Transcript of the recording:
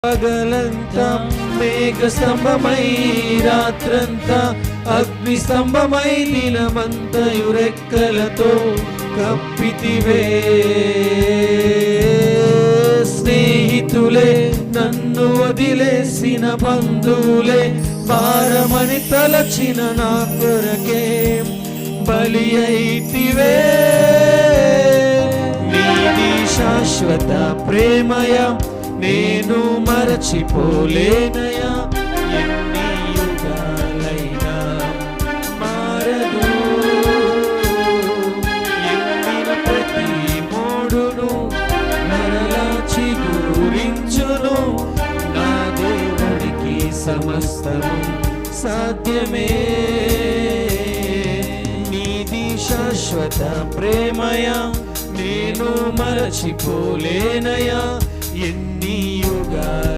పగలంతా మేఘ స్తంభమై రాత్రంతా అగ్ని స్తంభమై దినమంతయు రెక్కలతో కప్పితివే. స్నేహితులే నన్ను వదిలేసిన బంధువులే భారమని తలచిన నా కొరకే బలి అయితివే. నీది శాశ్వత ప్రేమయ నేను మరచిపోలేనయా. ఎన్ని యుగాలైనా మారదు. ఎండిన ప్రతి మోడును మరలా చిగురించును. నా దేవుడికి సమస్తము సాధ్యమే. నీది శాశ్వత ప్రేమయా నేను మరచిపోలేనయా. ఎన్ని యుగాలు